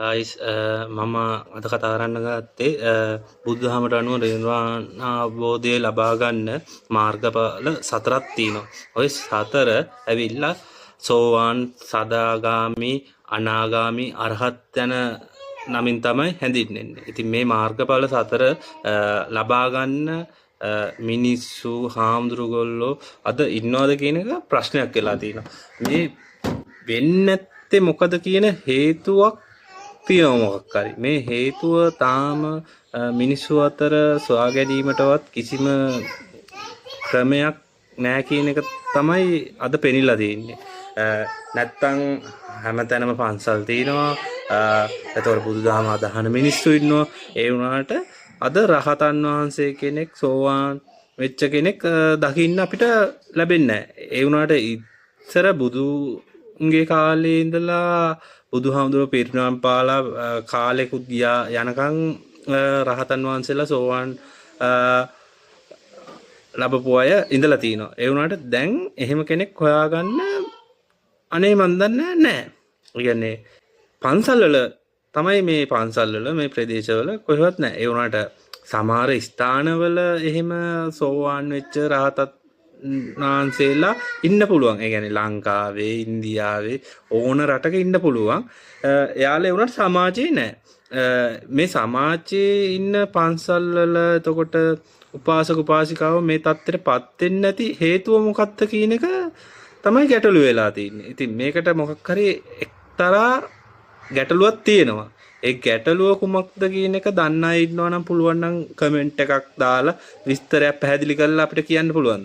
Ice මම අද කතා කරන්න ගත්තේ බුදුදහමට අනුව නිර්වාණ අවබෝධය ලබා ගන්න මාර්ගඵල සතරක් තියෙනවා. ওই සතර ඇවිල්ලා සෝවාන්, සදාගාමි, අනාගාමි, අරහත් යන නමින් තමයි හැඳින්වෙන්නේ. ඉතින් මේ මාර්ගඵල සතර ලබා ගන්න මිනිස්සු හාමුදුරුවෝ අද ඉන්නවද කියන එක ප්‍රශ්නයක් වෙලා තියෙනවා. මේ වෙන්නේ නැත්තේ මොකද කියන හේතුවක් තියෙනවා මොකක් හරි. මේ හේතුව තාම මිනිස්සු අතර සොයා ගැනීමටවත් කිසිම ක්‍රමයක් නැහැ කියන එක තමයි අද පෙනිලා තියෙන්නේ. නැත්තම් හැමතැනම පන්සල් තියෙනවා. එතකොට බුදුදහම අදහන මිනිස්සු ඉන්නවා. ඒ වුණාට අද රහතන් වහන්සේ කෙනෙක් සෝවාන් වෙච්ච කෙනෙක් දකින්න අපිට ලැබෙන්නේ නැහැ. ඒ වුණාට ඉස්සර බුදුන්ගේ කාලේ ඉඳලා බුදුහාමුදුරුවෝ පිරිනිවන් පාලා කාලෙකුත් ගියා යනකම් රහතන් වහන්සේලා සෝවාන් ලැබපු අය ඉඳලා තිනවා. ඒ වුණාට දැන් එහෙම කෙනෙක් හොයාගන්න අනේ මන් දන්නේ නැහැ. ඒ කියන්නේ පන්සල් වල තමයි මේ පන්සල් වල මේ ප්‍රදේශවල කොහෙවත් නැහැ. ඒ වුණාට සමහර ස්ථානවල එහෙම සෝවාන් වෙච්ච රහතත් වහන්සේලා ඉන්න පුළුවන්. ඒ කියන්නේ ලංකාවේ, ඉන්දියාවේ ඕන රටක ඉන්න පුළුවන්. එයාලා වුණාට සමාජයේ නැහැ. මේ සමාජයේ ඉන්න පන්සල් වල එතකොට උපාසක උපාසිකාව මේ தත්ත්වයටපත් වෙන්නේ නැති හේතුව මොකක්ද කියන එක තමයි ගැටලු වෙලා තියෙන්නේ. ඉතින් මේකට මොකක් හරි එක්තරා ගැටලුවක් තියෙනවා. ඒ ගැටලුව කුමක්ද කියන එක දන්න අය ඉන්නවා නම් පුළුවන් නම් කමෙන්ට් එකක් දාලා විස්තරයක් පැහැදිලි කරලා අපිට කියන්න පුළුවන්.